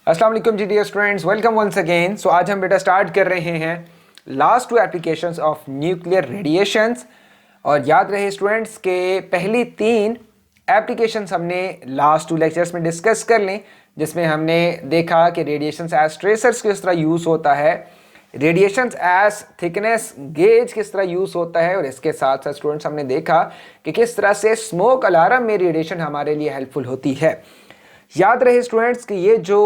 अस्सलाम वालेकुम जी dear students, welcome once again. So आज हम बेटा स्टार्ट कर रहे हैं last two applications of nuclear radiations. और याद रहे स्टूडेंट्स के पहली 3 एप्लीकेशंस हमने लास्ट 2 लेक्चर्स में डिस्कस कर लें, जिसमें हमने देखा कि रेडिएशंस एज ट्रेसर्स किस तरह यूज़ होता है, रेडिएशंस एज थिकनेस गेज किस तरह यूज़ होता है, और इसके साथ साथ स्टूडेंट्स हमने देखा कि किस तरह से स्मोक अलार्म में रेडिएशन हमारे लिए हेल्पफुल होती है। याद रहे स्टूडेंट्स कि ये जो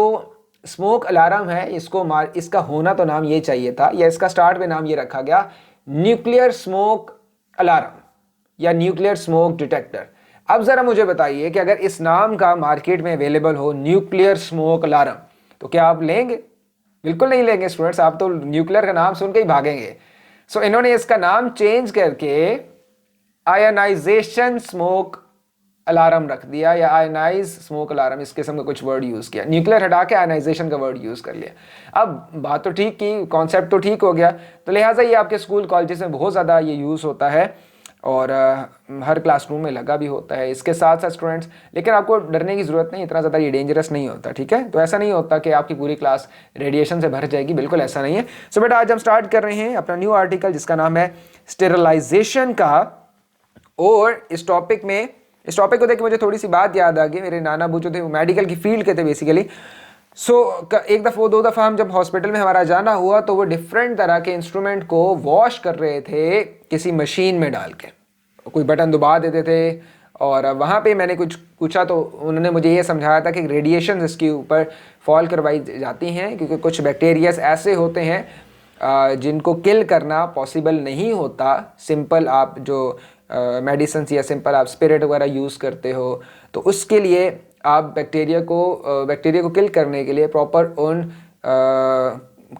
स्मोक अलार्म है इसका होना तो नाम ये चाहिए था, या इसका स्टार्ट में नाम ये रखा गया न्यूक्लियर स्मोक अलार्म या न्यूक्लियर स्मोक डिटेक्टर। अब जरा मुझे बताइए कि अगर इस नाम का मार्केट में अवेलेबल हो न्यूक्लियर स्मोक अलार्म, तो क्या आप लेंगे? बिल्कुल नहीं लेंगे स्टूडेंट्स, आप तो न्यूक्लियर का नाम सुन के ही भागेंगे। सो इन्होंने इसका नाम चेंज करके आयनाइजेशन स्मोक अलार्म रख दिया, या आयनाइज स्मोक अलार्म, इस किस्म का कुछ वर्ड यूज किया। न्यूक्लियर हटा के आयनाइजेशन का वर्ड यूज कर लिया। अब बात तो ठीक की, कॉन्सेप्ट तो ठीक हो गया, तो लिहाजा ये आपके स्कूल कॉलेजेस में बहुत ज़्यादा ये यूज़ होता है और हर क्लासरूम में लगा भी होता है। इसके साथ साथ स्टूडेंट्स, लेकिन आपको डरने की ज़रूरत नहीं, इतना ज़्यादा ये डेंजरस नहीं होता, ठीक है। तो ऐसा नहीं होता कि आपकी पूरी क्लास रेडिएशन से भर जाएगी, बिल्कुल ऐसा नहीं है। सो बेटा आज हम स्टार्ट कर रहे हैं अपना न्यू आर्टिकल जिसका नाम है स्टेरिलाइजेशन का। और इस टॉपिक को देख के मुझे थोड़ी सी बात याद आ गई। मेरे नाना अबू जो थे वो मेडिकल की फील्ड के थे बेसिकली। एक दफ़ा 2 दफ़ा हम जब हॉस्पिटल में हमारा जाना हुआ तो वो डिफरेंट तरह के इंस्ट्रूमेंट को वॉश कर रहे थे किसी मशीन में डाल के, कोई बटन दबा देते थे। और वहाँ पे मैंने कुछ पूछा तो उन्होंने मुझे ये समझाया था कि रेडिएशन इसके ऊपर फॉल करवाई जाती हैं, क्योंकि कुछ बैक्टीरियाज ऐसे होते हैं जिनको किल करना पॉसिबल नहीं होता। सिंपल आप जो मेडिसिन या सिंपल आप स्पिरिट वगैरह यूज़ करते हो, तो उसके लिए आप बैक्टीरिया को किल करने के लिए प्रॉपर उन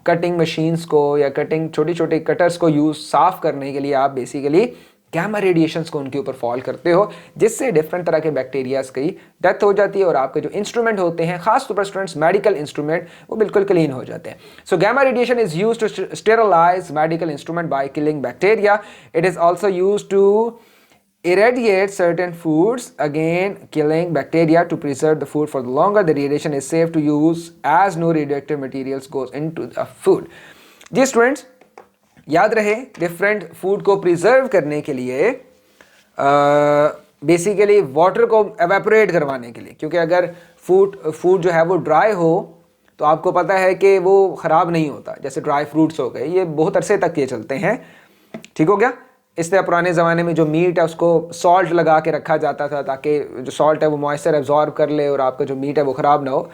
कटिंग मशीन्स को या छोटी छोटी कटर्स को साफ़ करने के लिए आप बेसिकली गैमा रेडिएशंस को उनके ऊपर फॉल करते हो, जिससे डिफरेंट तरह के बैक्टीरियाज की डेथ हो जाती है और आपके जो इंस्ट्रूमेंट होते हैं, खास तौर पर स्टूडेंट्स मेडिकल इंस्ट्रूमेंट, वो बिल्कुल क्लीन हो जाते हैं। So gamma radiation is used to sterilise medical instrument by killing bacteria. It is also used to irradiate certain foods, again killing bacteria to preserve the food for the longer. The radiation is safe to use as no radioactive materials goes into the food. जी students, याद रहे different food को preserve करने के लिए basically water को evaporate करवाने के लिए, क्योंकि अगर फूड जो है वो ड्राई हो तो आपको पता है कि वो ख़राब नहीं होता। जैसे ड्राई फ्रूट्स हो गए, ये बहुत अरसे तक ये चलते हैं, ठीक हो गया। इस तरह पुराने ज़माने में जो मीट है उसको सॉल्ट लगा के रखा जाता था ताकि जो सॉल्ट है वो मॉइस्चर एब्जॉर्ब कर ले और आपका जो मीट है वो ख़राब ना हो।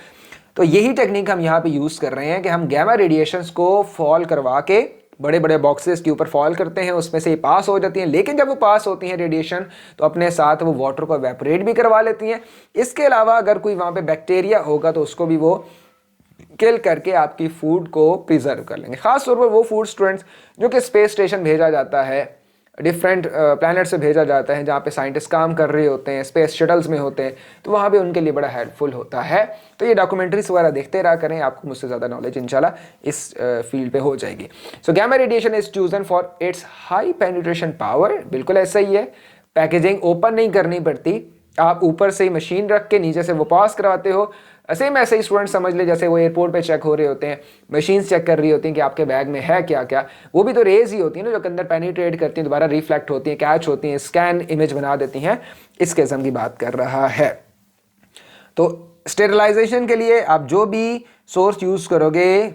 तो यही टेक्निक हम यहाँ पे यूज़ कर रहे हैं कि हम गैमा रेडिएशंस को फॉल करवा के बड़े बड़े बॉक्सेस के ऊपर फॉल करते हैं, उसमें से पास हो जाती हैं। लेकिन जब वो पास होती हैं रेडिएशन, तो अपने साथ वो वाटर को एवेपोरेट भी करवा लेती हैं। इसके अलावा अगर कोई वहाँ पे बैक्टीरिया होगा तो उसको भी वो किल करके आपकी फूड को प्रिजर्व कर लेंगे। ख़ास तौर पर वो फूड स्टूडेंट्स जो कि स्पेस स्टेशन भेजा जाता है, डिफरेंट प्लैनेट से भेजा जाता है, जहाँ पे साइंटिस्ट काम कर रहे होते हैं, स्पेस शटल्स में होते हैं, तो वहाँ पे उनके लिए बड़ा हेल्पफुल होता है। तो ये डॉक्यूमेंट्रीज वगैरह देखते रहा करें, आपको मुझसे ज़्यादा नॉलेज इंशाल्लाह इस फील्ड पे हो जाएगी। So gamma radiation is chosen for its high penetration power. बिल्कुल ऐसा ही है, पैकेजिंग ओपन नहीं करनी पड़ती, आप ऊपर से ही मशीन रख के नीचे से वो पास करवाते हो। सेम ऐसे ही स्टूडेंट समझ ले जैसे वो एयरपोर्ट पे चेक हो रहे होते हैं, मशीन्स चेक कर रही होती हैं कि आपके बैग में है क्या क्या। वो भी तो रेज ही होती है ना जो अंदर पेनिट्रेट करती हैं, दोबारा रिफ्लेक्ट होती हैं, कैच होती हैं, स्कैन इमेज बना देती हैं। इस किस्म की बात कर रहा है। तो स्टेरिलाइजेशन के लिए आप जो भी सोर्स यूज़ करोगे,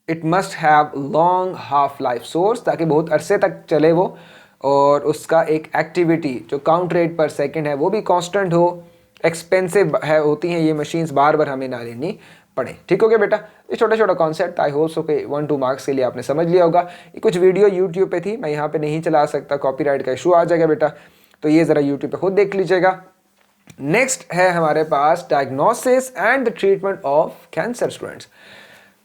it must have long half life source, ताकि बहुत अरसे तक चले वो, और उसका एक एक्टिविटी जो काउंट रेट पर सेकेंड है वो भी कॉन्स्टेंट हो। एक्सपेंसिव होती हैं ये मशीन्स, बार बार हमें ना लेनी पड़े, ठीक हो गया बेटा। ये छोटा छोटा कॉन्सेप्ट आई होप सो के 1-2 मार्क्स के लिए आपने समझ लिया होगा। ये कुछ वीडियो यूट्यूब पे थी, मैं यहाँ पे नहीं चला सकता, कॉपीराइट का इशू आ जाएगा बेटा, तो ये ज़रा यूट्यूब पे खुद देख लीजिएगा। नेक्स्ट है हमारे पास diagnosis and the treatment of cancer students.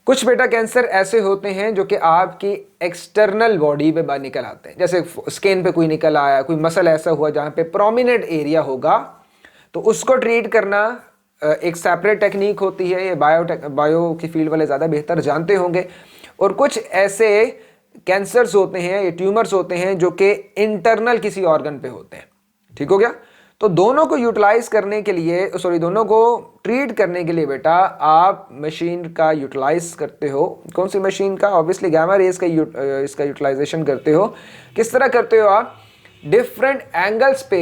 कुछ बेटा कैंसर ऐसे होते हैं जो कि आपकी एक्सटर्नल बॉडी पे बाहर निकल आते हैं, जैसे स्किन पे कोई निकल आया, कोई मसल ऐसा हुआ जहाँ पे प्रोमिनेंट एरिया होगा, तो उसको ट्रीट करना एक सेपरेट टेक्निक होती है। ये बायो की फील्ड वाले ज़्यादा बेहतर जानते होंगे। और कुछ ऐसे कैंसर्स होते हैं, ये ट्यूमर्स होते हैं जो कि इंटरनल किसी ऑर्गन पे होते हैं, ठीक हो गया। तो दोनों को यूटिलाइज करने के लिए, सॉरी, दोनों को ट्रीट करने के लिए बेटा आप मशीन का यूटिलाइज करते हो। कौन सी मशीन का? ऑब्वियसली गामा रेज का इसका यूटिलाइजेशन करते हो। किस तरह करते हो आप? डिफरेंट एंगल्स पे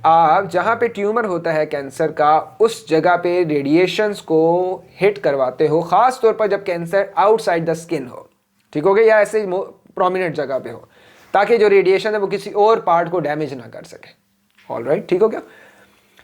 आप जहाँ पे ट्यूमर होता है कैंसर का, उस जगह पे रेडिएशंस को हिट करवाते हो, ख़ास तौर पर जब कैंसर आउटसाइड द स्किन हो, ठीक हो गया, या ऐसे प्रोमिनेंट जगह पे हो, ताकि जो रेडिएशन है वो किसी और पार्ट को डैमेज ना कर सके। ऑल राइट, ठीक हो गया।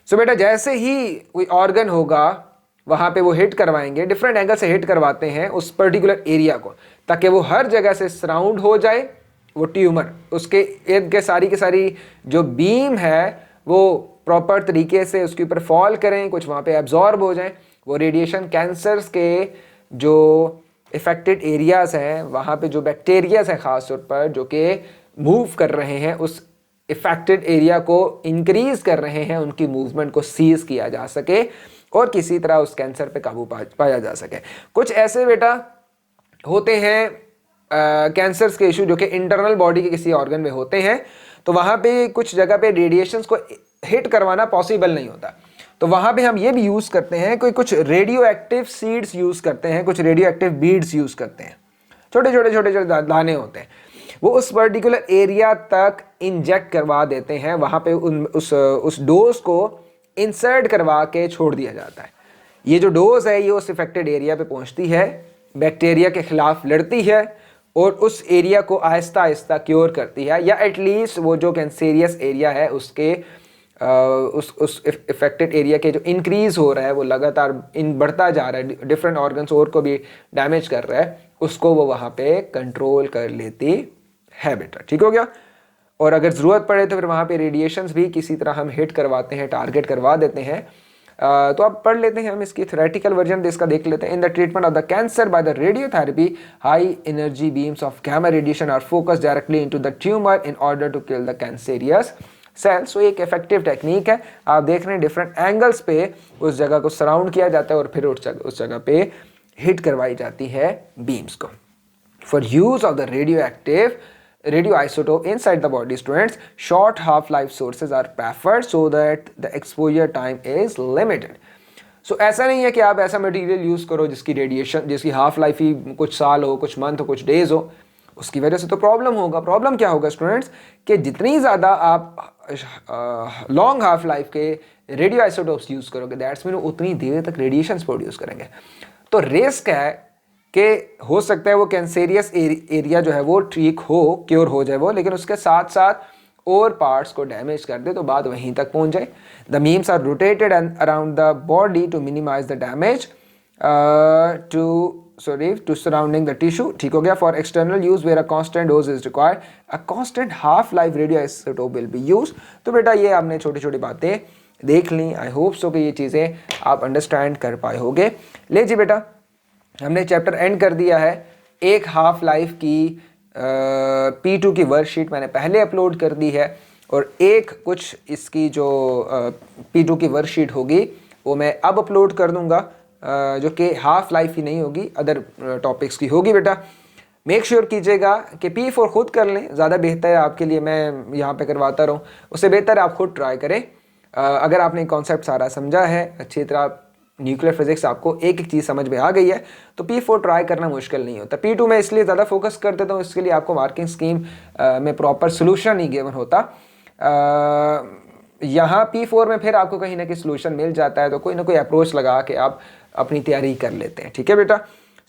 सो बेटा जैसे ही कोई ऑर्गन होगा वहाँ पे वो हिट करवाएंगे, डिफरेंट एंगल से हिट करवाते हैं उस पर्टिकुलर एरिया को, ताकि वो हर जगह से सराउंड हो जाए वो ट्यूमर, उसके इर्द के सारी जो बीम है वो प्रॉपर तरीके से उसके ऊपर फॉल करें, कुछ वहाँ पे एब्जॉर्ब हो जाएं, वो रेडिएशन कैंसर्स के जो इफेक्टेड एरियाज हैं वहाँ पे जो बैक्टीरियाज हैं ख़ास तौर पर जो कि मूव कर रहे हैं उस इफेक्टेड एरिया को इंक्रीज कर रहे हैं, उनकी मूवमेंट को सीज किया जा सके और किसी तरह उस कैंसर पे काबू पाया जा सके। कुछ ऐसे बेटा होते हैं कैंसर्स के इशू जो कि इंटरनल बॉडी के किसी ऑर्गन में होते हैं, तो वहाँ पे कुछ जगह पे रेडिएशंस को हिट करवाना पॉसिबल नहीं होता, तो वहाँ पे हम ये भी यूज़ करते हैं, कोई कुछ रेडियो एक्टिव सीड्स यूज़ करते हैं, कुछ रेडियो एक्टिव बीड्स यूज़ करते हैं, छोटे दाने होते हैं, वो उस पर्टिकुलर एरिया तक इंजेक्ट करवा देते हैं, वहाँ पे उस डोज को इंसर्ट करवा के छोड़ दिया जाता है। ये जो डोज है ये उस इफेक्टेड एरिया पे पहुँचती है, बैक्टीरिया के खिलाफ लड़ती है और उस एरिया को आहिस्ता आहिस्ता क्योर करती है, या एटलीस्ट वो जो कैंसेरियस एरिया है उसके उस इफेक्टेड एरिया के जो इंक्रीज हो रहा है वो लगातार बढ़ता जा रहा है, डिफरेंट ऑर्गन्स और को भी डैमेज कर रहा है, उसको वो वहाँ पे कंट्रोल कर लेती है बेटा, ठीक हो गया। और अगर ज़रूरत पड़े तो फिर वहाँ पे रेडिएशंस भी किसी तरह हम हिट करवाते हैं, टारगेट करवा देते हैं। तो अब पढ़ लेते हैं हम इसकी थ्योरेटिकल वर्जन इसका देख लेते हैं। In the treatment of the cancer by the radiotherapy high energy beams of gamma radiation are focused directly into the tumour in order to kill the cancerous cell. So एक effective technique है, आप देख रहे हैं different angles पे उस जगह को सराउंड किया जाता है और फिर उस जगह पे हिट करवाई जाती है बीम्स को। For use of the radioisotope inside the body, students, short half-life sources are preferred so that the exposure time is limited. So ऐसा नहीं है कि आप ऐसा मटेरियल यूज़ करो जिसकी हाफ लाइफ ही कुछ साल हो, कुछ मंथ हो, कुछ डेज हो, उसकी वजह से तो प्रॉब्लम होगा। प्रॉब्लम क्या होगा स्टूडेंट्स, कि जितनी ज़्यादा आप लॉन्ग हाफ लाइफ के रेडियो आइसोटोप्स यूज़ करोगे, दैट्स मीन उतनी देर तक रेडिएशंस प्रोड्यूस करेंगे, तो रिस्क है कि हो सकता है वो कैंसेरियस एरिया जो है वो ठीक हो, क्योर हो जाए वो, लेकिन उसके साथ साथ और पार्ट्स को डैमेज कर दे तो बात वहीं तक पहुंच जाए। The beams are rotated around the body to minimize the damage to surrounding the tissue, ठीक हो गया। For external use where a constant dose is required, a constant half life radioisotope will be use. तो बेटा ये आपने छोटी छोटी बातें देख ली, आई होप सो कि ये चीज़ें आप अंडरस्टैंड कर पाए होगे। ले जी बेटा, हमने चैप्टर एंड कर दिया है। एक हाफ लाइफ की P2 की वर्कशीट मैंने पहले अपलोड कर दी है और एक कुछ इसकी जो P2 की वर्कशीट होगी वो मैं अब अपलोड कर दूंगा, जो कि हाफ लाइफ ही नहीं होगी, अदर टॉपिक्स की होगी। बेटा मेक श्योर कीजिएगा कि P4 खुद कर लें, ज़्यादा बेहतर है आपके लिए, मैं यहाँ पे करवाता रहूँ, उससे बेहतर है आप खुद ट्राई करें। अगर आपने कॉन्सेप्ट सारा समझा है अच्छी तरह, न्यूक्लियर फिजिक्स आपको एक एक चीज़ समझ में आ गई है, तो P4 ट्राई करना मुश्किल नहीं होता। P2 में इसलिए ज़्यादा फोकस कर देता हूँ, इसके लिए आपको मार्किंग स्कीम में प्रॉपर सोल्यूशन ही गिवन होता। यहाँ P4 में फिर आपको कहीं ना कहीं सोल्यूशन मिल जाता है, तो कोई ना कोई अप्रोच लगा के आप अपनी तैयारी कर लेते हैं, ठीक है बेटा।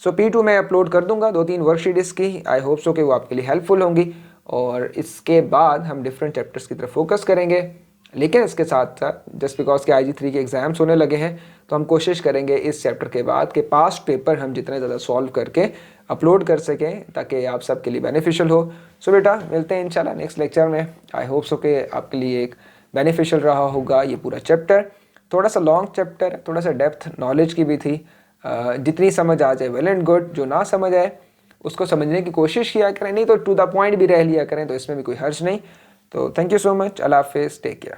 सो P2 में अपलोड कर दूंगा 2-3 वर्कशीट इसकी, आई होप सो कि वो आपके लिए हेल्पफुल होंगी, और इसके बाद हम डिफरेंट चैप्टर्स की तरफ फोकस करेंगे। लेकिन इसके साथ साथ जस्ट बिकॉज के IG3 के एग्ज़ाम्स होने लगे हैं, तो हम कोशिश करेंगे इस चैप्टर के बाद के पास्ट पेपर हम जितने ज़्यादा सॉल्व करके अपलोड कर सकें, ताकि आप सबके लिए बेनिफिशियल हो। सो बेटा मिलते हैं इंशाल्लाह नेक्स्ट लेक्चर में। आई होप सो कि आपके लिए एक बेनिफिशियल रहा होगा ये पूरा चैप्टर। थोड़ा सा लॉन्ग चैप्टर, थोड़ा सा डेप्थ नॉलेज की भी थी, जितनी समझ आ जाए वेल एंड गुड, जो ना समझ आए उसको समझने की कोशिश किया करें, नहीं तो टू द पॉइंट भी रह लिया करें, तो इसमें भी कोई हर्ज नहीं। तो थैंक यू सो मच, अल्लाह हाफिज़, टेक केयर।